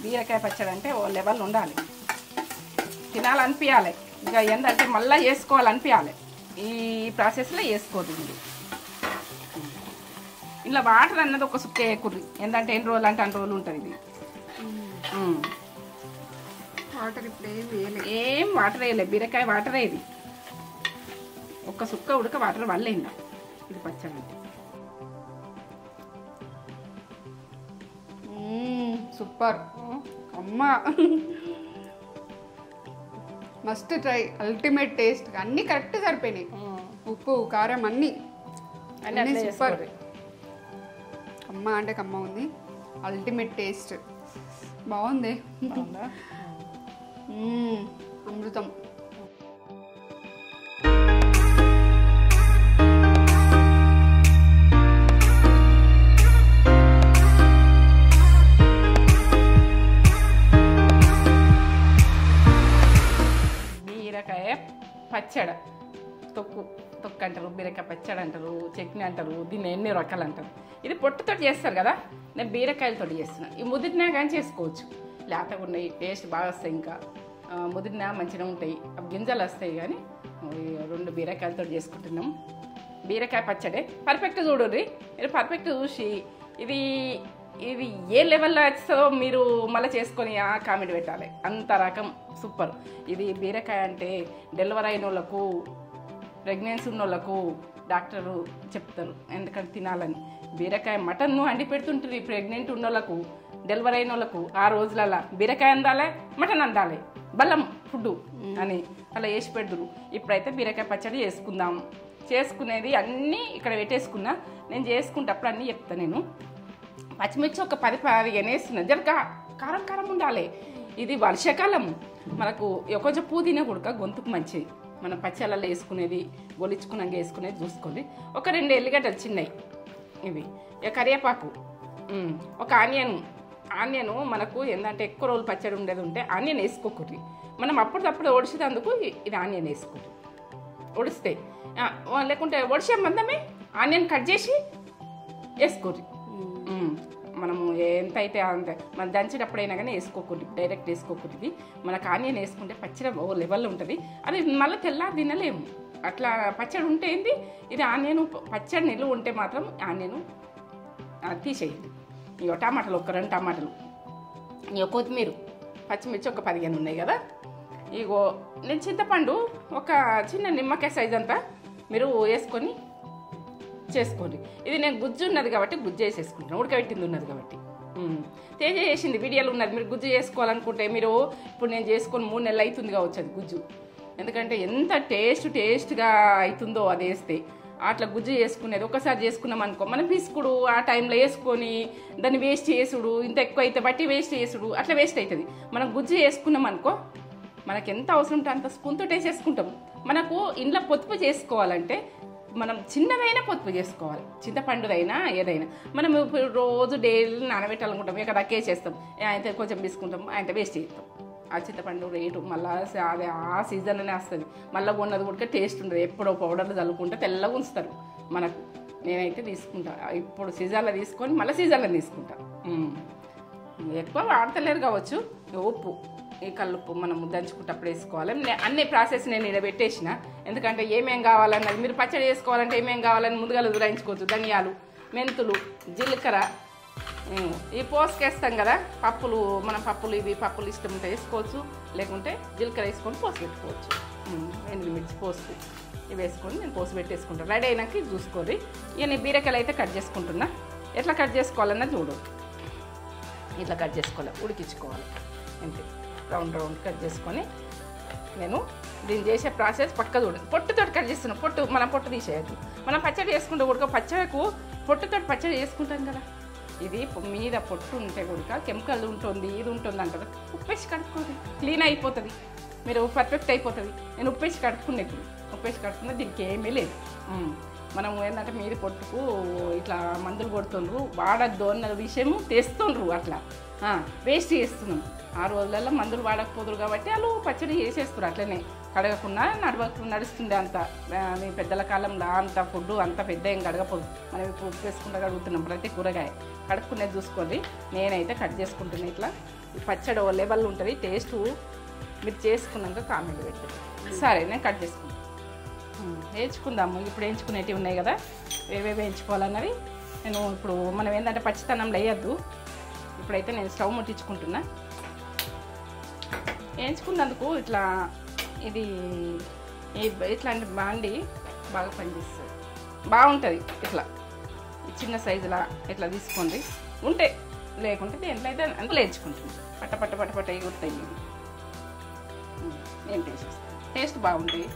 బీరకాయ పచ్చడి అంటే ఓ లెవెల్ ఉండాలి, తినాలనిపించాలి. ఇంకా ఏంటంటే మళ్ళీ వేసుకోవాలనిపించాలి. ఈ ప్రాసెస్లో వేసుకోదు. ఇలా వాటర్ అన్నది ఒక సుక్క వేయకుర్రి, ఏంటంటే ఎన్ని రోజులు అంటే అన్ని రోజులు ఉంటుంది ఇది. వాటర్ ఇప్పుడు ఏం వేయలేదు, ఏం వాటర్ వేయలేదు, బీరకాయ వాటరే ఇది. ఒక్క సుక్క ఉడక వాటర్ వల్లే ఇంకా ఇది పచ్చడి అంటే. సూపర్ అమ్మ, మస్ట్ ట్రై, అల్టిమేట్ టేస్ట్. అన్నీ కరెక్ట్ సరిపోయినాయి, ఉప్పు కారం అన్నీ సూపర్. కమ్మ అంటే కమ్మ ఉంది, అల్టిమేట్ టేస్ట్ బాగుంది. అమృతం. బీరకాయ పచ్చడి, తొక్కు అంటారు, బీరకాయ పచ్చడి అంటారు, చట్నీ అంటారు, దీన్ని ఎన్ని రకాలు అంటారు. ఇది పొట్టుతో చేస్తారు కదా, నేను బీరకాయలతో చేస్తున్నాను. ఈ ముదిరినా కానీ చేసుకోవచ్చు, లేతగా ఉన్నాయి, టేస్ట్ బాగా వస్తాయి. ఇంకా ముదిరినా మంచిగా ఉంటాయి, అవి గింజలు వస్తాయి. కానీ 2 బీరకాయలతో చేసుకుంటున్నాం బీరకాయ పచ్చడి. పర్ఫెక్ట్ చూడండి మీరు, పర్ఫెక్ట్ చూసి ఇది ఇది ఏ లెవెల్లో వచ్చేదో మీరు మళ్ళీ చేసుకొని కామెంట్ పెట్టాలి. అంత రకం సూపర్. ఇది బీరకాయ అంటే డెలివరీ అయిన వాళ్ళకు, ప్రెగ్నెన్సీ ఉన్న వాళ్ళకు డాక్టరు చెప్తారు ఎందుకంటే తినాలని. బీరకాయ మటన్ను అండి పెడుతుంటుంది ప్రెగ్నెంట్ ఉన్న వాళ్ళకు, డెలివరీ అయిన వాళ్ళకు. ఆ రోజులలో బీరకాయ అందాలి, మటన్ అందాలి, బలం ఫుడ్డు అని అలా వేసి పెడుతురు. ఇప్పుడైతే బీరకాయ పచ్చడి చేసుకుందాం. చేసుకునేది అన్నీ ఇక్కడ పెట్టేసుకున్నా, నేను చేసుకుంటప్పుడు అన్నీ చెప్తాను. నేను పచ్చిమిర్చి ఒక 10-15 వేస్తున్నాను, జర కారం కారం ఉండాలి. ఇది వర్షాకాలం, మనకు కొంచెం పుదీనా కూడా గొంతుకు మంచిది. మనం పచ్చళ్ళల్లో వేసుకునేది, గొలిచుకున్నాక వేసుకునేది చూసుకోండి. ఒక 2 ఎల్లిగడ్డలు చిన్నవి ఇవి, కరివేపాకు, ఒక ఆనియన్ మనకు ఏంటంటే ఎక్కువ రోజులు పచ్చడి ఉండేది ఉంటే ఆనియన్ వేసుకోకూడదు. మనం అప్పటికప్పుడు ఒడిసేందుకు ఇది ఆనియన్ వేసుకోండి, ఒడిస్తే. లేకుంటే ఒడిసే మందమే ఆనియన్ కట్ చేసి వేసుకోండి. మనము ఎంత అయితే అంత మనం దంచేటప్పుడైనా కానీ వేసుకోకూడదు, డైరెక్ట్ వేసుకోకూడదు. మనకు ఆనియన్ వేసుకుంటే పచ్చడి ఓ లెవెల్లో ఉంటుంది. అది మళ్ళీ తెల్లారి తినలేము. అట్లా పచ్చడి ఉంటే ఏంది, ఇది ఆనియన్ పచ్చడి నిలువ ఉంటే మాత్రం ఆనియన్ తీసేయండి. ఇక టమాటాలు ఒక 2 టమాటాలు, ఇక కొత్తిమీర, పచ్చిమిర్చి ఒక 15 ఉన్నాయి కదా. ఇగో నేను చింతపండు ఒక చిన్న నిమ్మకాయ సైజ్ అంతా మీరు వేసుకొని చేసుకోండి. ఇది నేను గుజ్జు ఉన్నది కాబట్టి గుజ్జు వేసేసుకుంటాను, ఉడకబెట్టింది ఉన్నది కాబట్టి. తేజ చేసింది వీడియోలో ఉన్నది. మీరు గుజ్జు చేసుకోవాలనుకుంటే మీరు ఇప్పుడు నేను చేసుకొని 3 నెలలు అవుతుంది కావచ్చు అది గుజ్జు. ఎందుకంటే ఎంత టేస్ట్గా అవుతుందో అది వేస్తే. అట్లా గుజ్జు చేసుకునేది ఒకసారి చేసుకున్నాం అనుకో, మనం పిసుకుడు ఆ టైంలో వేసుకొని దాన్ని వేస్ట్ చేసుడు, ఇంత ఎక్కువ అయితే బట్టి వేస్ట్ చేసుడు, అట్లా వేస్ట్ అవుతుంది. మనం గుజ్జు వేసుకున్నాం అనుకో, మనకు ఎంత అవసరం ఉంటే అంత స్పూన్తో వేసేసుకుంటాం. మనకు ఇంట్లో పొదుపు చేసుకోవాలంటే మనం చిన్నదైనా పొదుపు చేసుకోవాలి, చింతపండుదైనా ఏదైనా. మనం రోజు డైలీ నానబెట్టాలనుకుంటాం, ఇక దక్కేసేస్తాం, ఆయన కొంచెం తీసుకుంటాం, ఆయన వేస్ట్ చేస్తాం. ఆ చింతపండు రేటు మళ్ళీ అది ఆ సీజన్లోనే వస్తుంది. మళ్ళీ ఉన్నది కూడా టేస్ట్ ఉండదు. ఎప్పుడో పౌడర్లు చల్లుకుంటే తెల్లగా ఉంచుతారు మనకు. నేనైతే తీసుకుంటా ఇప్పుడు సీజన్లో తీసుకొని మళ్ళీ సీజన్లో తీసుకుంటా. ఎక్కువ వాడతలేరు కావచ్చు. ఉప్పు, ఈ కల్లుప్పు మనం దంచుకుంటప్పుడు వేసుకోవాలి. అన్ని ప్రాసెస్ నేను ఇక్కడ పెట్టేసిన, ఎందుకంటే ఏమేం కావాలన్నది మీరు పచ్చడి చేసుకోవాలంటే ఏమేం కావాలని ముందుగా ఉదయించుకోవచ్చు. ధనియాలు, మెంతులు, జీలకర్ర, ఈ పోసుకేస్తాం కదా పప్పులు, మనం పప్పులు ఇష్టం ఉంటే వేసుకోవచ్చు, లేకుంటే జీలకర్ర వేసుకొని పోసి పెట్టుకోవచ్చు. ఎండుమిర్చి పోసు ఇవి వేసుకొని నేను పోసి పెట్టేసుకుంటాను. రెడీ అయినాక ఇది చూసుకోండి. ఇక నేను బీరకాయలు అయితే కట్ చేసుకుంటున్నా. ఎట్లా కట్ చేసుకోవాలన్నా చూడు, ఇట్లా కట్ చేసుకోవాలి, ఉడికించుకోవాలి అంతే. రౌండ్ కట్ చేసుకొని నేను దీన్ని చేసే ప్రాసెస్ పక్క చూడండి. పొట్టుతో కట్ చేస్తున్నాను, మనం పొట్టు తీసేయద్దు. మనం పచ్చడి చేసుకుంటే కూడా పచ్చడికు పొట్టుతో పచ్చడి చేసుకుంటాం కదా. ఇది మీద పొట్టు ఉంటే కూడా కెమికల్ ఉంటుంది, ఇది ఉంటుంది అంటారు. ఉప్పేసి కడుక్కోండి, క్లీన్ అయిపోతుంది, మీరు పర్ఫెక్ట్ అయిపోతుంది. నేను ఉప్పేసి కడుక్కునే, ఇప్పుడు ఉప్పేసి కడుక్కున్నా దీనికి ఏమీ లేదు. మనం ఏంటంటే మీది పొట్టుకు ఇట్లా మందులు కొడుతుండ్రు, వాడద్దు అన్న విషయము తెస్తుండ్రు, అట్లా వేస్ట్ చేస్తున్నాం. ఆ రోజులలో మందులు వాడకపోదురు కాబట్టి వాళ్ళు పచ్చడి చేసేస్తారు అట్లనే కడగకుండా నడుస్తుండే. అంత పెద్దల కాలంలో అంత ఫుడ్ అంత పెద్ద ఏం కడగపోదు. మనం ఇప్పుడు ఉప్పు వేసుకుంటూ కడుగుతున్నాం ప్రతి కూరగాయ. కడుక్కునేది చూసుకోండి. నేనైతే కట్ చేసుకుంటున్నాను ఇట్లా. ఈ పచ్చడి ఓ లెవెల్ ఉంటుంది, టేస్ట్ మీరు చేసుకున్నాక కామెంట్ పెట్టండి. సరే నేను కట్ చేసుకుంటాను. వేయించుకుందాము. ఇప్పుడు వేయించుకునేటివి ఉన్నాయి కదా, ఏవేవి వేయించుకోవాలన్నవి నేను ఇప్పుడు మనం ఏంటంటే పచ్చితనంలో వేయద్దు. ఇప్పుడైతే నేను స్టవ్ ముట్టించుకుంటున్నా. వేయించుకున్నందుకు ఇట్లా ఇది ఇట్లాంటి బాండి బాగా పనిచేస్తుంది, బాగుంటుంది. ఇట్లా చిన్న సైజులా ఇట్లా తీసుకోండి. ఉంటే లేకుంటే దేంట్లో అయితే అంతలో వేయించుకుంటుంది. పట్ట పట్ట పట్ట పట్ట ఎగురుతాయి. నేను వేసేస్తాను, టేస్ట్ బాగుంటుంది.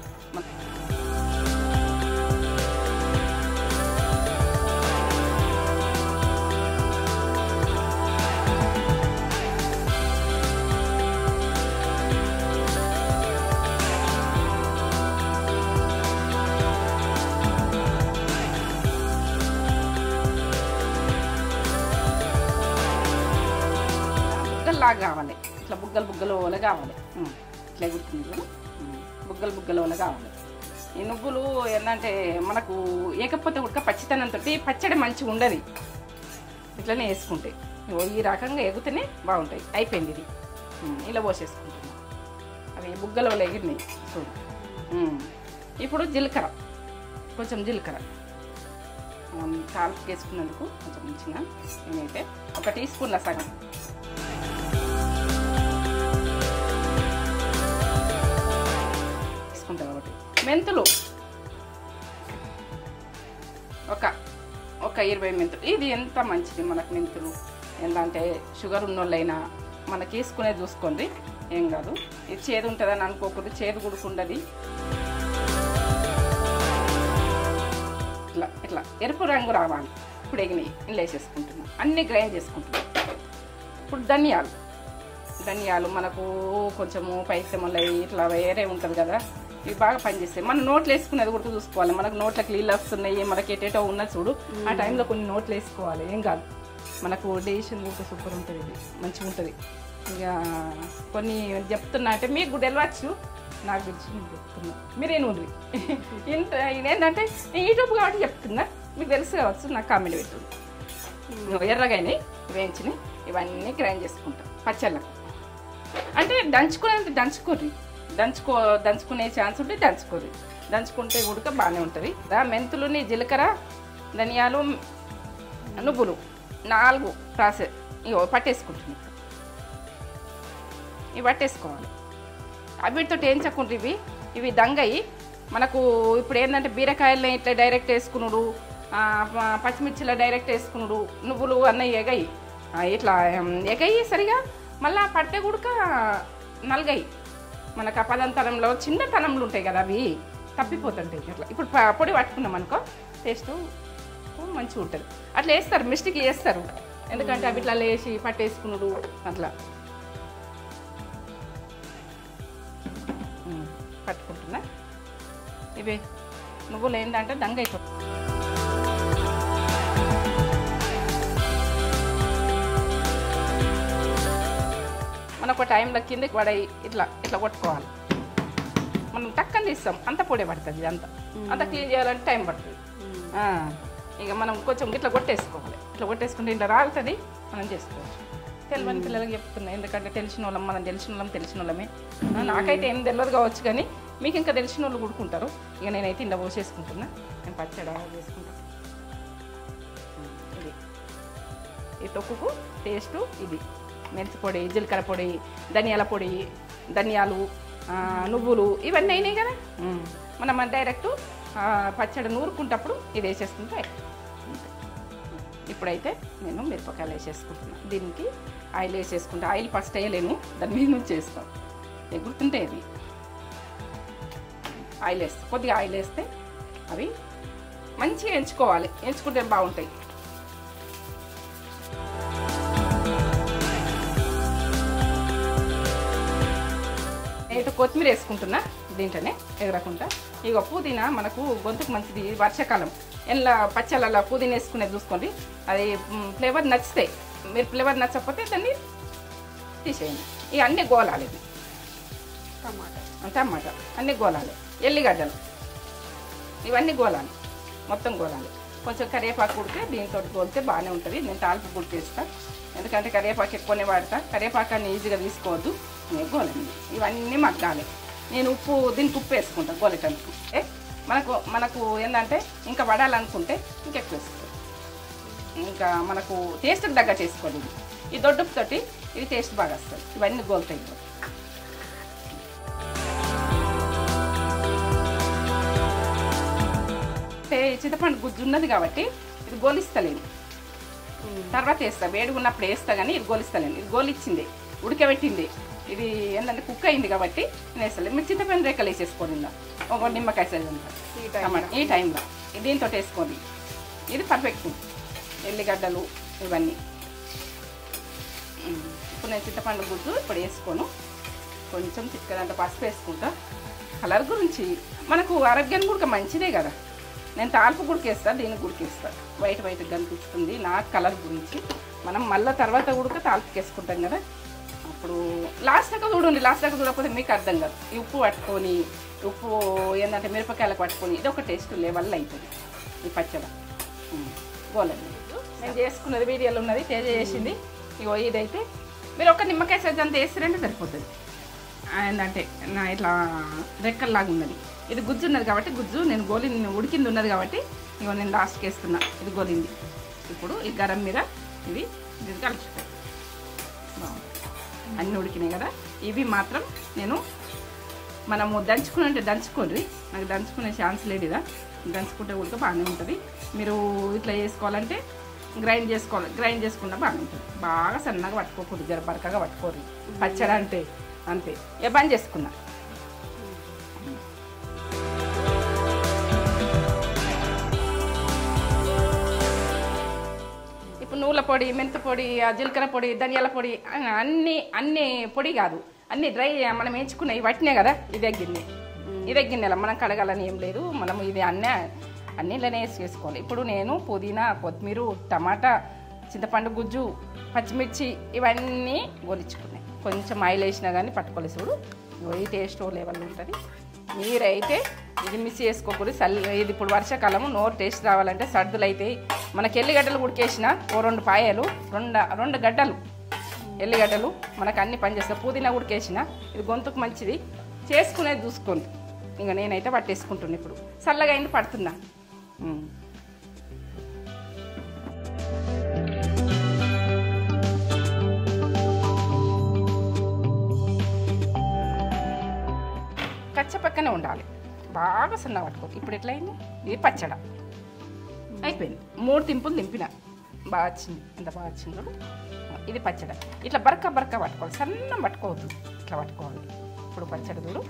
లాగా కావాలి, ఇట్లా బుగ్గలు బుగ్గలు ఓల కావాలి. ఇట్లా గుర్తుంది కదా, బుగ్గలు బుగ్గలు ఓల కావాలి. ఈ నువ్వులు ఏంటంటే మనకు ఏకపోతే ఉడక పచ్చితనంతో పచ్చడి మంచిగా ఉండదు. ఇట్లనే వేసుకుంటే ఈ రకంగా ఎగుతూనే బాగుంటాయి. అయిపోయింది ఇది, ఇలా పోసేసుకుంటున్నాం. అవి బుగ్గలు ఓల ఎగిరినాయి చూడు. ఇప్పుడు జీలకర్ర, కొంచెం జీలకర్ర తాలింపుకి వేసుకున్నందుకు కొంచెం మంచిగా నేనైతే 1 టీ స్పూన్ల సగం వేసుకుంటాను. ఒకటి మెంతులు ఒక 20 మెంతులు. ఇది ఎంత మంచిది మనకు మెంతులు. ఏంటంటే షుగర్ ఉన్నోళ్ళైనా మనకి వేసుకునే చూసుకోండి, ఏం కాదు. ఇది చేదు ఉంటుందని అనుకోకూడదు, చేదు గుడుకుండది. ఇట్లా ఇట్లా ఎరుపు రంగు రావాలి. ఇప్పుడు ఎగినాయి, ఇందులో వేసేసుకుంటున్నాం. అన్నీ గ్రైండ్ చేసుకుంటున్నాం. ఇప్పుడు ధనియాలు మనకు కొంచెము పైసెమలై ఇట్లా వేరే ఉంటుంది కదా, ఇవి బాగా పనిచేస్తాయి. మనం నోట్లు వేసుకునేది కూడా చూసుకోవాలి. మనకు నోట్లకు నీళ్ళు వస్తున్నాయి, మనకి ఎటేటో ఉన్నది చూడు, ఆ టైంలో కొన్ని నోట్లు వేసుకోవాలి. ఏం కాదు, మనకు డెసిషన్ కూడా సూపర్ ఉంటుంది. ఇది మంచిగా ఉంటుంది. ఇక కొన్ని చెప్తున్నా అంటే మీకు తెలియచ్చు, నాకు తెలిసి నేను చెప్తున్నా, మీరేం ఉండ్రి. ఇంత ఇదేంటంటే యూట్యూబ్ కాబట్టి చెప్తున్నా, మీకు తెలుసు కావచ్చు. నాకు కామెంట్ పెట్టు. ఎర్రగానే వేయించినాయి, ఇవన్నీ గ్రైండ్ చేసుకుంటాం పచ్చళ్ళకు. అంటే దంచుకునే ఛాన్స్ ఉంటే దంచుకుంటే ఉడక బాగానే ఉంటుంది. మెంతులుని, జీలకర్ర, ధనియాలు, నువ్వులు 4 ప్రాసెస్ పట్టేసుకుంటున్నాయి. ఇవి పట్టేసుకోవాలి. వీటితో వేయించకుండా ఇవి దంగయి మనకు. ఇప్పుడు ఏంటంటే బీరకాయలని ఇట్లా డైరెక్ట్ వేసుకున్నాడు, పచ్చిమిర్చిలో డైరెక్ట్ వేసుకున్నాడు, నువ్వులు అన్నవి ఎగయి ఇట్లా ఎగయి సరిగా మళ్ళీ పట్టే గుడక నలగయి. మనకు ఆ పదంతనంలో చిన్న తనంలు ఉంటాయి కదా, అవి తప్పిపోతుంటాయి. అట్లా ఇప్పుడు పొడి పట్టుకున్నాం అనుకో, టేస్ట్ మంచిగా ఉంటుంది. అట్లా వేస్తారు, మిస్టేక్ చేస్తారు. ఎందుకంటే అవి ఇట్లా లేచి పట్టేసుకున్నాడు అట్లా. పట్టుకుంటున్నా. ఇవి నువ్వులు ఏంటంటే దంగ అయిపోతుంది. మనం ఒక టైంలో కిందకి పడాయి ఇట్లా కొట్టుకోవాలి. మనం టక్కని తీస్తాం, అంత పొడి పడుతుంది. అంత క్లీన్ చేయాలంటే టైం పడుతుంది. ఇక మనం కొంచెం ఇట్లా కొట్టేసుకోవాలి. ఇట్లా కొట్టేసుకుంటే ఇట్లా రాలుతుంది, మనం చేసుకోవచ్చు. తెలియని పిల్లలకి చెప్తున్నాయి, ఎందుకంటే తెలిసిన వాళ్ళం, మనం తెలిసిన వాళ్ళమే. నాకైతే ఏం తెలియదు కావచ్చు, కానీ మీకు ఇంకా తెలిసిన వాళ్ళు కొడుకుంటారు. ఇక నేనైతే ఇలా పోసేసుకుంటున్నా. నేను పచ్చడి చేసుకుంటాను. ఇది ఈ తొక్కుకు టేస్టు ఇది. మెంతి పొడి, జీలకర్ర పొడి, ధనియాల పొడి, ధనియాలు, నువ్వులు ఇవన్నీ అయినాయి కదా. మనం డైరెక్ట్ పచ్చడి నూరుకుంటప్పుడు ఇది వేసేసుకుంటే. ఇప్పుడైతే నేను మిరపకాయలు వేసేసుకుంటున్నాను. దీనికి ఆయిల్ వేసేసుకుంటా. ఆయిల్ ఫస్ట్ వేయలేను, దాని మీద నుంచి వేస్తాం. ఎగురుతుంటే అవి ఆయిల్ వేస్తాం. కొద్దిగా ఆయిల్ వేస్తే అవి మంచిగా ఎంచుకోవాలి, ఎంచుకుంటే బాగుంటాయి. నేనైతే కొత్తిమీర వేసుకుంటున్నా దీంట్లోనే ఎగరకుండా. ఇక పుదీనా మనకు గొంతుకు మంచిది. వర్షాకాలం ఎలా పచ్చళ్ళ పుదీనా వేసుకునేది చూసుకోండి. అది ఫ్లేవర్ నచ్చితే, మీరు ఫ్లేవర్ నచ్చకపోతే దాన్ని తీసేయండి. ఇక అన్నీ గోలాలి. టమాటా అన్నీ గోలాలి. ఎల్లిగడ్డలు ఇవన్నీ గోలాలి, మొత్తం గోలాలి. కొంచెం కరివేపాకు ఉడితే దీంతో గోలితే బాగానే ఉంటుంది. నేను తాలింపు ఉడికేస్తాను, ఎందుకంటే కరివేపాకు ఎక్కువనే వాడతా. కరివేపాకాన్ని ఈజీగా తీసుకోవద్దు, నేను గోలండి. ఇవన్నీ మగ్గాలి. నేను ఉప్పు దీనికి ఉప్పు వేసుకుంటాను గోలేటందుకు. మనకు ఏంటంటే ఇంకా వడాలనుకుంటే ఇంకెక్కువ వేసుకోవాలి. ఇంకా మనకు టేస్ట్కి తగ్గట్టు వేసుకోవాలి. ఈ దొడ్డుతోటి ఇది టేస్ట్ బాగా వస్తుంది. ఇవన్నీ గోలుతాయి. చింతపండు గుజ్జు ఉన్నది కాబట్టి ఇది గోలిస్తలేను, తర్వాత వేస్తా. వేడిగా ఉన్నప్పుడు వేస్తా, కానీ ఇది గోలిస్తలేను. ఇది గోలిచ్చింది, ఉడకబెట్టింది, ఇది ఏంటంటే కుక్ అయింది కాబట్టి నేను వేస్తలేదు. మీరు చింతపండు రేఖలు వేసేసుకోండి, ఒక నిమ్మకాయ సైజ్ అంతా ఈ టైంలో దీంతో వేసుకోండి. ఇది పర్ఫెక్ట్. ఎల్లిగడ్డలు ఇవన్నీ ఇప్పుడు నేను చింతపండు గుజ్జు ఇప్పుడు వేసుకోను. కొంచెం చిక్కదంత పసుపు వేసుకుంటా. కలర్ గురించి మనకు ఆరోగ్యానికి కూడా మంచిదే కదా. నేను తాల్పు గుడికేస్తా, దీనికి గుడికేస్తా. వైట్ వైట్గా కనిపిస్తుంది నాకు కలర్ గురించి. మనం మళ్ళీ తర్వాత ఉడక తాల్పుకి వేసుకుంటాం కదా, అప్పుడు లాస్ట్ దాకా చూడండి. లాస్ట్ దాకా చూడకపోతే మీకు అర్థం కాదు. ఈ ఉప్పు పట్టుకొని, ఉప్పు ఏంటంటే మిరపకాయలకు పట్టుకొని ఇది ఒక టేస్ట్ లెవెల్ అవుతుంది ఈ పచ్చడి. గోలండి నేను చేసుకున్నది వీడియోలో ఉన్నది, తేజ చేసింది. ఇగో ఇదైతే మీరు ఒక నిమ్మకాయ సైజ్ అంతా వేస్తారంటే సరిపోతుంది. ఏంటంటే నా ఇట్లా రెక్కల్లాగా ఉన్నది. ఇది గుజ్జు ఉన్నది కాబట్టి గుజ్జు నేను ఉడికింది ఉన్నది కాబట్టి ఇగో నేను లాస్ట్కి వేస్తున్నా. ఇది గోలింది. ఇప్పుడు ఈ గరం మీద ఇది కలుపుతాయి. అన్నీ ఉడికినాయి కదా. ఇవి మాత్రం మనము దంచుకుని దంచుకోండి. నాకు దంచుకునే ఛాన్స్ లేదు ఇదా. దంచుకుంటే ఉడక బాగానే ఉంటుంది. మీరు ఇట్లా చేసుకోవాలంటే గ్రైండ్ గ్రైండ్ చేసుకుంటే బాగానే ఉంటుంది. బాగా సన్నగా పట్టుకోకూడదు, జర బరకగా పట్టుకోరు. పచ్చడి అంటే అంతే. బంద్ చేసుకున్నా. ఇప్పుడు నువ్వుల పొడి, మెంత పొడి, జీలకర్ర పొడి, ధనియాల పొడి అన్ని పొడి కాదు, అన్ని డ్రై మనం వేయించుకున్నాయి వట్టినే కదా. ఇదే గిన్నెల మనం కడగాలని ఏం లేదు. మనము ఇది అన్నిలోనే వేసుకోవాలి. ఇప్పుడు నేను పుదీనా, కొత్తిమీర, టమాటా, చింతపండు గుజ్జు, పచ్చిమిర్చి ఇవన్నీ గోలించుకున్నాయి. కొంచెం ఆయిల్ వేసినా కానీ పట్టుకోలేదు. చూడు ఈ టేస్ట్ లెవెల్ ఉంటుంది. మీరైతే ఇది మిస్ చేసుకోకూడదు. ఇది ఇప్పుడు వర్షాకాలము, నోరు టేస్ట్ రావాలంటే సర్దులు అయితే మనకి ఎల్లిగడ్డలు ఉడికేసిన ఓ 2 పాయలు, 2 గడ్డలు ఎల్లిగడ్డలు మనకు అన్ని పనిచేస్తాయి. పుదీనా ఉడికేసిన ఇది గొంతుకు మంచిది. చేసుకునేది చూసుకోండి. ఇంకా నేనైతే పట్టేసుకుంటున్నాను. ఇప్పుడు చల్లగా అయింది పడుతున్నా. కచ్చ పక్కనే ఉండాలి, బాగా సన్నగా పట్టుకోవాలి. ఇప్పుడు ఎట్లయింది ఇది పచ్చడ అయిపోయింది. 3 తింపులు దింపిన, బాగా వచ్చింది. ఎంత బాగా వచ్చిందో. ఇది పచ్చడ. ఇట్లా బరక పట్టుకోవాలి, సన్నం పట్టుకోవద్దు, ఇట్లా పట్టుకోవాలి. ఇప్పుడు పచ్చడి చూడు.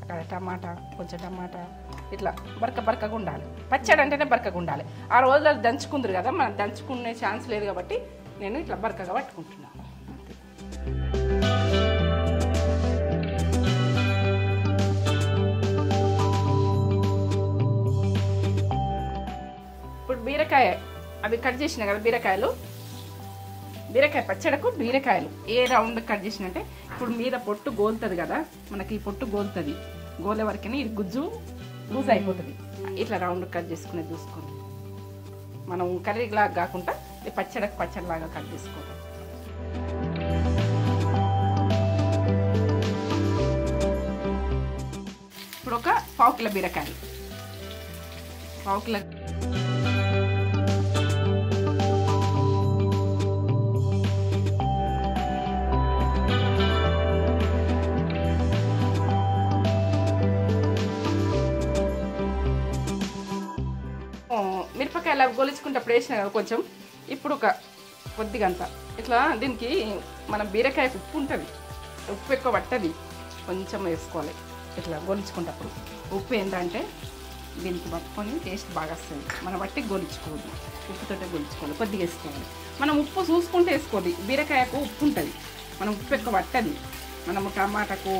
అక్కడ టమాటా, కొంచెం టమాటా ఇట్లా బరకగా ఉండాలి. పచ్చడి అంటేనే బరకగా ఉండాలి. ఆ రోజుల్లో దంచుకుందరు కదా, మనం దంచుకునే ఛాన్స్ లేదు కాబట్టి నేను ఇట్లా బరకగా పట్టుకుంటున్నాను. ఇప్పుడు బీరకాయ అవి కట్ చేసిన కదా, బీరకాయ పచ్చడకు బీరకాయలు ఏ రౌండ్ కట్ చేసినంటే ఇప్పుడు మీద పొట్టు గోలుతుంది కదా, మనకి ఈ పొట్టు గోలుతుంది. గోలే వరకు ఇది గుజ్జు లూజ్ అయిపోతుంది. ఇట్లా రౌండ్ కట్ చేసుకునేది చూసుకోండి. మనం కర్రీలాగా కాకుండా ఇది పచ్చడిలాగా కట్ చేసుకోండి. ఇప్పుడు ఒక 1/4 కిలో బీరకాయలు, 1/4 కిలో మిరపకాయలు అవి గొలుచుకుంటప్పుడు వేసిన కదా కొంచెం. ఇప్పుడు ఒక కొద్దిగంత ఇట్లా దీనికి మన బీరకాయకు ఉప్పు ఉంటుంది, ఉప్పు ఎక్కువ పట్టది, కొంచెం వేసుకోవాలి. ఇట్లా గొలుచుకుంటప్పుడు ఉప్పు ఏంటంటే దీనికి పట్టుకొని టేస్ట్ బాగా వస్తుంది. మనం బట్టి గొలుచుకోవద్దు, ఉప్పుతోటే గొలుచుకోవాలి. కొద్దిగా వేసుకోవాలి. మనం ఉప్పు చూసుకుంటే వేసుకోవాలి. బీరకాయకు ఉప్పు ఉంటుంది, మనం ఉప్పు ఎక్కువ పట్టది. మనము టమాటాకు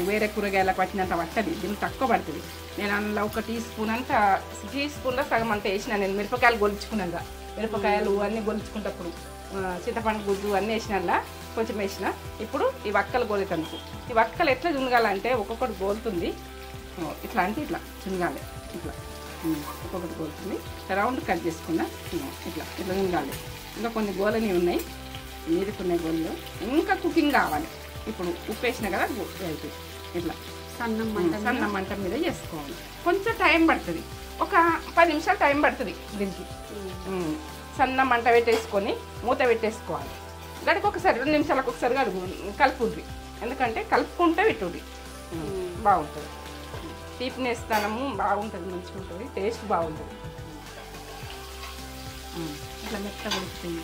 వేరే కూరగాయలకు పట్టినంత పట్టది, దీనికి తక్కువ పడుతుంది. నేను అందులో 1 టీ స్పూన్ అంతా, టీ స్పూన్లో సగం అంతా వేసిన. నేను మిరపకాయలు గొలుచుకున్నాను, మిరపకాయలు అన్నీ గొలుచుకున్నప్పుడు చింతపండు గుజ్జు అన్నీ వేసినలా కొంచెం వేసిన. ఇప్పుడు ఈ వక్కలు గోలుతందుకు, ఈ వక్కలు ఎట్లా చునగాలంటే ఒక్కొక్కటి గోలుతుంది. ఇట్లా అంటే ఇట్లా చునగాలి. ఇట్లా ఒక్కొక్కటి గోలుతుంది రౌండ్ కట్ చేసుకున్నా ఇట్లా ఇట్లా ఉండాలి. ఇంకా కొన్ని గోలని ఉన్నాయి, మీదకి ఉన్నాయి గోళ్ళు. ఇంకా కుకింగ్ కావాలి. ఇప్పుడు ఉప్పు వేసినా కదా అయితే ఇట్లా సన్న మంట మీద చేసుకోవాలి. కొంచెం టైం పడుతుంది, ఒక 10 నిమిషాలు టైం పడుతుంది దీనికి. సన్న మంట పెట్టేసుకొని మూత పెట్టేసుకోవాలి. గడికి ఒకసారి 2 నిమిషాలకు ఒకసారి కలుపుండ్రి, ఎందుకంటే కలుపుకుంటే పెట్టుర్రి బాగుంటుంది. తీపినెస్ స్థానము బాగుంటుంది, మంచిగా ఉంటుంది, టేస్ట్ బాగుంటుంది. ఇట్లా మెత్తగా ఉడుకుతుంది,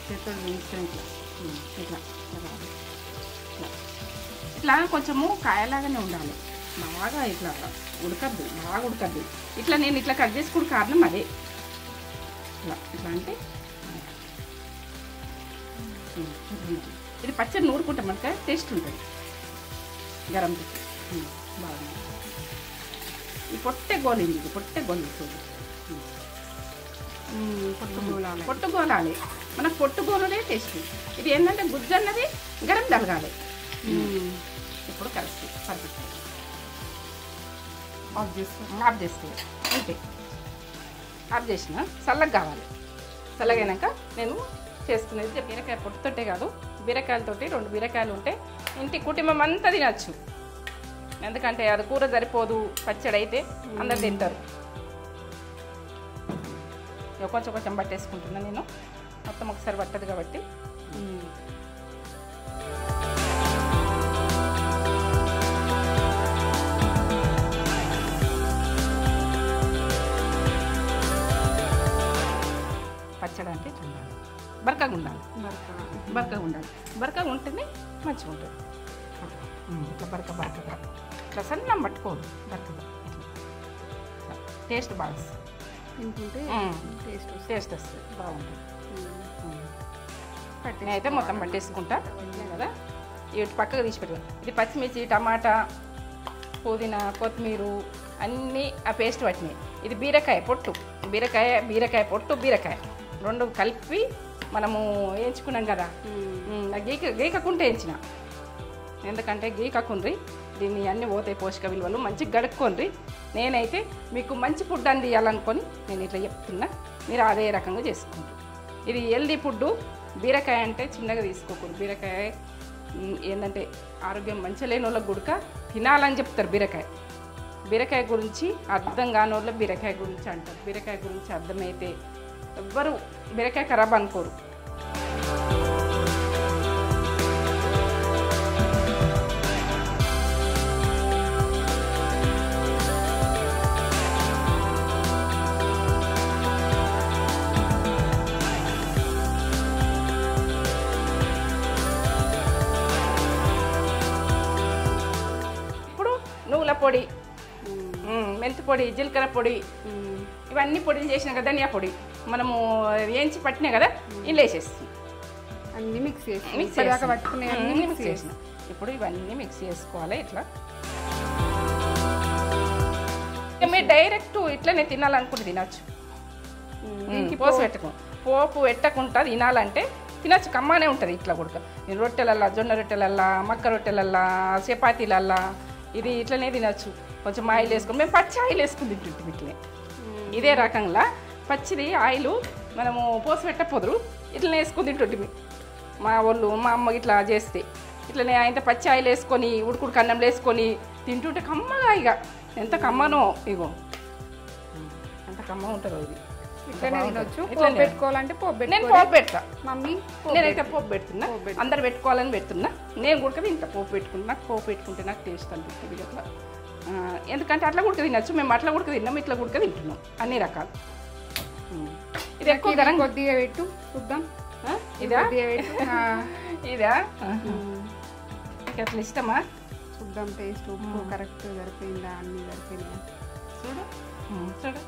చేతులు వేయించుకొని ఇట్లా ఇట్లా ఇట్లా కొంచెము కాయలాగానే ఉండాలి. బాగా ఇట్లా ఉడకద్దు, బాగా ఉడకద్దు. ఇట్లా నేను ఇట్లా కట్ చేసుకునే కారణం అదే. ఇట్లా ఇట్లా అంటే ఇది పచ్చడి నూరుకుంటామంటే టేస్ట్ ఉంటుంది. గరం బాగుంది. ఈ పొట్టే గోలింది, ఇది పొట్టే గోలి చూడు, పొట్టు గోలాలి. మనకు పొట్టు గోలనే టేస్ట్. ఇది ఏంటంటే గుజ్జు అన్నది గరం తలగాలి. ఇప్పుడు కలిసి పర్ఫెక్ట్ ఆఫ్ చేస్తే అంతే. ఆఫ్ చేసిన చల్లగా కావాలి. చల్లగైనాక నేను చేసుకునేది బీరకాయ పొట్టుతోటే కాదు, బీరకాయలతోటి 2 బీరకాయలు ఉంటే ఇంటి కుటుంబం అంతా తినచ్చు. ఎందుకంటే అది కూర సరిపోదు, పచ్చడి అయితే అందరు తింటారు. కొంచెం కొంచెం పట్టేసుకుంటున్నా నేను, మొత్తం ఒకసారి పట్టదు కాబట్టి. పచ్చడి అంటే ఉండాలి, బరకగా ఉండాలి. బరకగా ఉంటేనే మంచిగా ఉంటుంది. ఇట్లా బరకగా ఇట్లా సన్నం పట్టుకోదు, బరకగా టేస్ట్ బాగా వస్తుంది. టేస్ట్ వస్తుంది, బాగుంటుంది. నేనైతే మొత్తం పట్టేసుకుంటా కదా. ఇటు పక్కకు తీసి పెట్టుకో. ఇది పచ్చిమిర్చి, టమాటా, పుదీనా, కొత్తిమీర అన్నీ ఆ పేస్ట్ పట్టినాయి. ఇది బీరకాయ పొట్టు, బీరకాయ పొట్టు, బీరకాయ 2 కలిపి మనము వేయించుకున్నాం కదా. గీకకుంటే వేయించిన, ఎందుకంటే గీకకుండ్రి దీన్ని అన్నీ పోతాయి పోషక విలువలు. మంచిగా గడుక్కోండి. నేనైతే మీకు మంచి ఫుడ్ అందియాలనుకొని నేను ఇట్లా చెప్తున్నా, మీరు అదే రకంగా చేసుకోండి. ఇది హెల్దీ ఫుడ్డు. బీరకాయ అంటే చిన్నగా తీసుకోకూడదు. బీరకాయ ఏంటంటే ఆరోగ్యం మంచిగా లేని వాళ్ళకి గుడక తినాలని చెప్తారు. బీరకాయ గురించి అర్థం కాని వాళ్ళు బీరకాయ గురించి అంటారు. బీరకాయ గురించి అర్థమైతే ఎవ్వరు బీరకాయ ఖరాబ్ అనుకోరు. నువ్వుల పొడి, మెంతి పొడి, జీలకర్ర పొడి, ఇవన్నీ పొడిలు చేసినా కదా. ధనియా పొడి మనము వేయించి పట్టినా కదా, ఇంట్లో వేసేస్తాం. అన్నీ మిక్స్ చేసిన ఇప్పుడు ఇవన్నీ మిక్స్ చేసుకోవాలి. ఇట్లా మీరు డైరెక్ట్ ఇట్లనే తినాలనుకుంటే తినచ్చు. పోపు పెట్టకుండా తినాలంటే తినచ్చు, కమ్మానే ఉంటుంది. ఇట్లా కూడా నేను రొట్టెలల్లా, జొన్న రొట్టెలల్లా, మక్క రొట్టెలల్లా, చపాతీలల్లా ఇది ఇట్లనే తినచ్చు. కొంచెం ఆయిల్ వేసుకొని, మేము పచ్చి ఆయిల్ వేసుకుని తింటుంటాం. ఇట్లనే ఇదే రకంగా పచ్చిది ఆయిల్ మనము పోసి పెట్టపోదురు, ఇట్లనే వేసుకొని తింటుంటిమి మా వాళ్ళు. మా అమ్మ ఇట్లా చేస్తే ఇట్లనే ఆయన పచ్చి ఆయిల్ వేసుకొని ఉడుకుడు అన్నంలో వేసుకొని తింటుంటే కమ్మగా, ఇక ఎంత కమ్మనో, ఇగో ఎంత కమ్మ ఉంటుందో. ఇది పెట్టుకోవాలంటే నేను పోపు పెడతా మమ్మీ, నేనైతే పోపు పెడుతున్నా. అందరు పెట్టుకోవాలని పెడుతున్నా, నేను కూడా తింటా. పోపు పెట్టుకుంటే పోపు పెట్టుకుంటే నాకు టేస్ట్ అనిపిస్తుంది అట్లా. ఎందుకంటే అట్లా కూడా తినచ్చు. మేము అట్లా కూడా తిన్నాం, ఇట్లా కూడా తింటున్నాం, అన్ని రకాలు. ఇది ఎక్కువ గరం కొద్దిగా పెట్టు చూద్దాం. ఇదా ఇదా అట్లా ఇష్టమా? చూద్దాం టేస్ట్, ఉప్పు కరెక్ట్ సరిపోయిందా, అన్నీ సరిపోయిందా చూడు. చూడు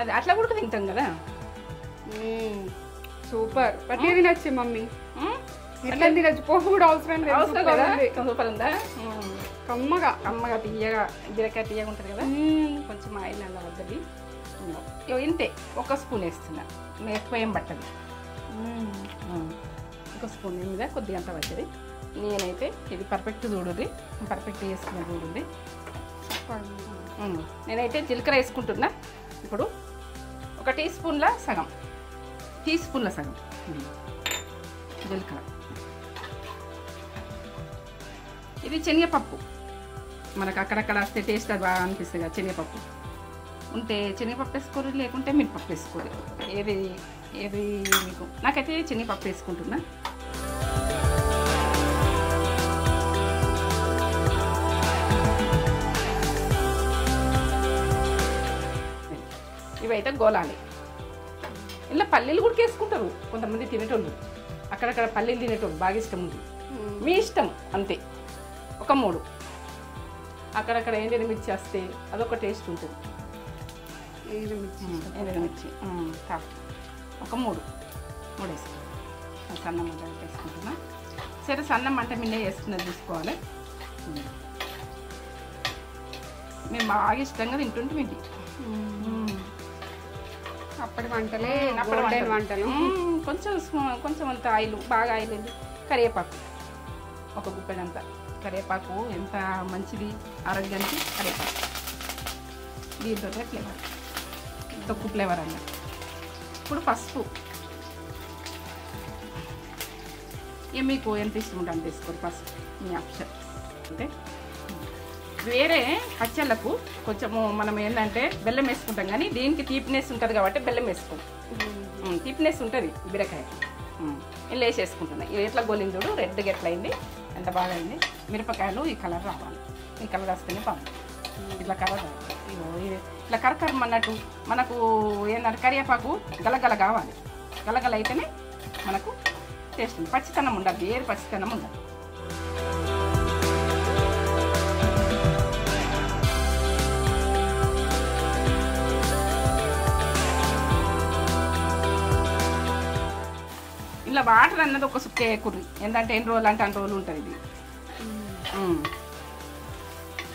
అది అట్లా కూడా తింటాం కదా. సూపర్. ప్రతి తినచ్చు మమ్మీ, ఇట్లా తినచ్చు. పోపు కూడా అవసరం లేదు. సూపర్ ఉందా? కమ్మగా తీయగా, బీరకాయ తీయగా ఉంటుంది కదా. కొంచెం ఆయిల్ అలా వద్దది. ఇంతే, 1 స్పూన్ వేస్తున్నా, ఎక్కువ ఏం పట్టదు. 1 స్పూన్ మీద కొద్దిగా అంత పట్టది. నేనైతే ఇది పర్ఫెక్ట్ చూడుది, పర్ఫెక్ట్ చేసుకుని చూడుది. నేనైతే జీలకర్ర వేసుకుంటున్నా. ఇప్పుడు ఒక టీ స్పూన్ల సగం జీలకర్ర. ఇది శనగపప్పు. మనకు అక్కడక్కడ వస్తే టేస్ట్ అది బాగా అనిపిస్తుంది కదా. శనగపప్పు ఉంటే శనగపప్పు వేసుకోరు, లేకుంటే మినపప్పు వేసుకోరు. ఏది మీకు. నాకైతే శనగపప్పు వేసుకుంటున్నా. ఇవైతే గోలాలి. ఇలా పల్లీలు కూడా వేసుకుంటారు కొంతమంది తినేటోళ్ళు. అక్కడక్కడ పల్లీలు తినేటోళ్ళు బాగా ఇష్టం ఉంది. మీ ఇష్టం అంతే. ఒక 3 అక్కడక్కడ ఎండుమిర్చి వస్తే అదొక టేస్ట్ ఉంటుంది. ఎండుమిర్చి ఒక 3 వేసుకోవాలి. సన్న మంట వేసుకుంటున్నా. సరే, సన్న మంట మిన్నే వేసుకున్నది చూసుకోవాలి. మేము బాగా ఇష్టంగా తింటుంటే ఇది అప్పటి వంటలే వంటలు. కొంచెం అంత ఆయిల్, బాగా ఆయిల్ ఉంది. కరివేపాకు ఒక గుప్పెడంత. కరివేపాకు ఎంత మంచిది ఆరోగ్యానికి. కరివేపాకు దీంతో ఫ్లేవర్, తక్కువ ఫ్లేవర్ అన్న. ఇప్పుడు పసుపు. మీకు ఎంత ఇష్టం ఉంటే అంత వేసుకోరు. పసుపు మీ ఆప్షన్. అంటే వేరే పచ్చళ్ళకు కొంచెము మనం ఏంటంటే బెల్లం వేసుకుంటాం, కానీ దీనికి తీపినెస్ ఉంటుంది కాబట్టి బెల్లం వేసుకోం. తీపినెస్ ఉంటుంది బీరకాయ. ఇలా వేసేసుకుంటున్నాయి. ఇది ఎట్లా గోలింది చూడు, రెడ్గా ఎట్లా అయింది, ఎంత బాగా అయింది. మిరపకాయలు ఈ కలర్ రావాలి. ఈ కలర్ వస్తేనే బాగుంది. ఇట్లా కలర్ ఇట్లా కరకరమన్నట్టు మనకు ఏంటంటే కరివేపాకు గలగల కావాలి. గలగల అయితేనే మనకు టేస్ట్ ఉంది. పచ్చితనం ఉండదు, వేరు పచ్చితనం ఉండదు. ఇలా వాటర్ అన్నది ఒక సుక్క వేయకూడదు. ఏంటంటే ఎన్ని రోజులు అంటే అన్ని రోజులు ఉంటుంది ఇది.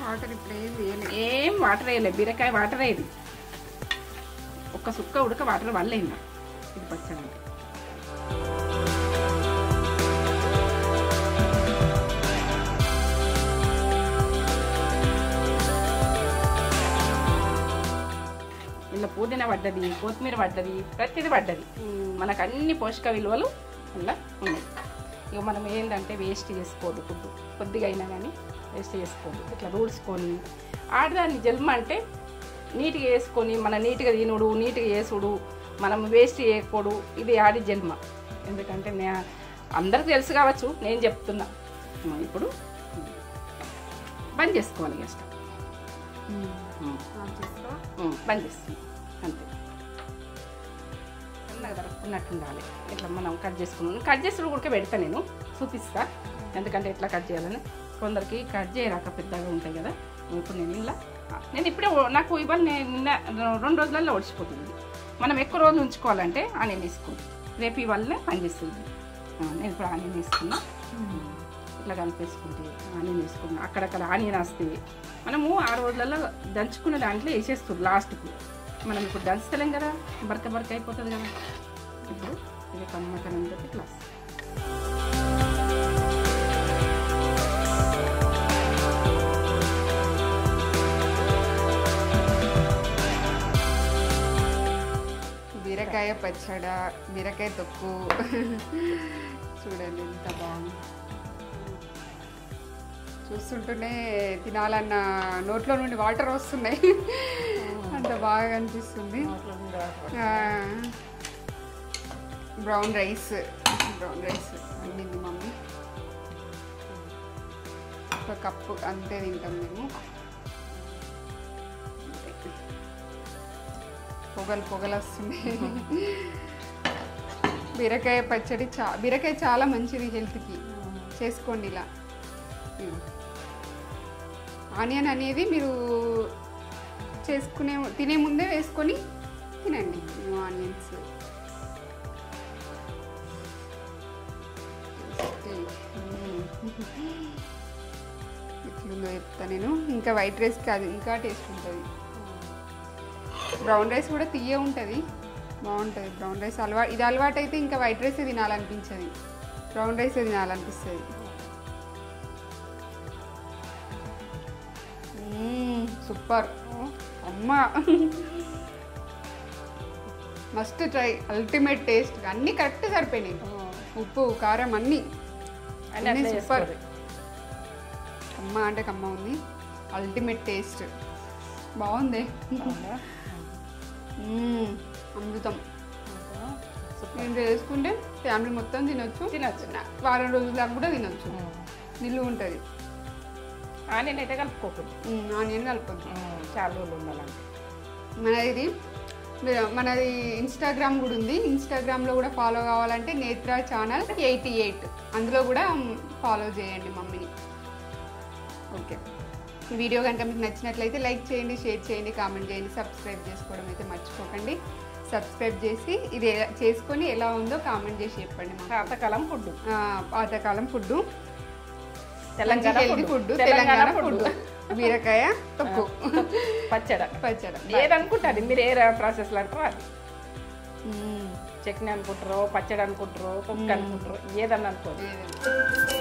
వాటర్ ఇప్పుడు ఏం వాటర్ వేయలేదు. బీరకాయ వాటర్ వేయదు. ఒక్క సుక్క ఉడక వాటర్ వల్ల అయిందా ఇది పచ్చడి. ఇలా పుదీనా పడ్డది, కొత్తిమీర పడ్డది, ప్రతిదీ పడ్డది. మనకు అన్ని పోషక విలువలు అలా ఉన్నాయి. ఇక మనం ఏంటంటే వేస్ట్ చేసుకోవద్దు. ఫుడ్ కొద్దిగా అయినా కానీ వేస్ట్ చేసుకోవద్దు. ఇట్లా రూడ్చుకొని ఆడదాన్ని జన్మ అంటే నీట్గా వేసుకొని మన నీట్గా తినుడు, నీట్గా చేసుడు, మనం వేస్ట్ చేయకూడదు. ఇది ఆడి జన్మ. ఎందుకంటే అందరికి తెలుసు కావచ్చు, నేను చెప్తున్నా. ఇప్పుడు బంద్ చేసుకోవాలి. ఇష్టం బంద్ చేస్తుంది అంతే. సన్నగా దరుక్కున్నట్టు ఉండాలి. ఇట్లా మనం కట్ చేసుకున్నాను. కట్ చేసి ఉడక పెడతా, నేను చూపిస్తా. ఎందుకంటే ఎట్లా కట్ చేయాలని కొందరికి కట్ చేయరాక పెద్దగా ఉంటాయి కదా. ఇప్పుడు నేను ఇప్పుడే నాకు ఇవాళ నిన్న 2 రోజులలో ఒడిచిపోతుంది. మనం ఎక్కువ రోజులు ఉంచుకోవాలంటే ఆనియన్ వేసుకోండి. రేపు ఇవాళనే పనిచేస్తుంది. నేను ఇప్పుడు ఆనియన్ వేసుకున్నా. ఇట్లా కలిపేసుకుంటే ఆనియన్ వేసుకున్నా. అక్కడక్కడ ఆనియన్ వస్తే మనము 6 రోజులలో దంచుకున్న దాంట్లో వేసేస్తుంది లాస్ట్కు. మనం ఇప్పుడు దంచుతలేం కదా, బరక అయిపోతుంది కదా. ఇప్పుడు ఇది కమ్మకనంతో ఇట్లా బీరకాయ పచ్చడ, బీరకాయ తొక్కు. చూడండి ఎంత బాగుంది. చూస్తుంటేనే తినాలన్న నోట్లో నుండి వాటర్ వస్తున్నాయి. అంత బాగా అనిపిస్తుంది. బ్రౌన్ రైస్ వండింది మమ్మీ. ఒక కప్పు అంతే తింటాం మేము. పొగలు వస్తున్నాయి. బీరకాయ పచ్చడి బీరకాయ చాలా మంచిది హెల్త్కి. చేసుకోండి ఇలా. ఆనియన్ అనేది మీరు తినే ముందే వేసుకొని తినండి. ఆనియన్స్ ఎట్లుందో చెప్తా నేను. ఇంకా వైట్ రైస్కి అది ఇంకా టేస్ట్ ఉంటుంది. బ్రౌన్ రైస్ కూడా తీయ ఉంటుంది, బాగుంటుంది. బ్రౌన్ రైస్ ఇది అలవాటు అయితే ఇంకా వైట్ రైసే తినాలనిపించదు, బ్రౌన్ రైసే తినాలనిపిస్తుంది. సూపర్ అమ్మ మస్ట్ ట్రై అల్టిమేట్ టేస్ట్ అన్నీ కరెక్ట్ సరిపోయినాయి ఉప్పు కారం అన్నీ అని అట్లా సూపర్ చేసుకోరు. అమ్మ అంటే కమ్మ ఉంది అల్టిమేట్ టేస్ట్ బాగుంది అవునా? అమృతం సూపర్. నేను చేసుకుంటే ఫ్యామిలీ మొత్తం తినొచ్చు తినొచ్చు. వారం రోజుల దాకా కూడా తినొచ్చు నిల్వ ఉంటుంది ఆనియన్ అయితే కలుపుకోకూడదు. ఆనియన్ కలపొద్దు చాలా రోజులు ఉండాలంటే. మనది ఇన్స్టాగ్రామ్ కూడా ఉంది ఇన్స్టాగ్రామ్లో కూడా ఫాలో కావాలంటే నేత్ర ఛానల్ 88 అందులో కూడా ఫాలో చేయండి మమ్మీని. ఓకే ఈ వీడియో కనుక మీకు నచ్చినట్లయితే లైక్ చేయండి, షేర్ చేయండి, కామెంట్ చేయండి, సబ్స్క్రైబ్ చేసుకోవడం అయితే మర్చిపోకండి. సబ్స్క్రైబ్ చేసి ఇది చేసుకొని ఎలా ఉందో కామెంట్ చేసి చెప్పండి. పాతకాలం ఫుడ్, పాతకాలం food, Telangana food, Telangana Telangana food, food, బీరకాయ తొక్కు పచ్చడ. పచ్చడి ఏదనుకుంటారు మీరు, ఏ ప్రాసెస్లో అంటారో అది. చట్నీ అనుకుంటారో, పచ్చడి అనుకుంటారో, తొక్కు అనుకుంటారో, ఏదన్నా అనుకోరు. ఏదైనా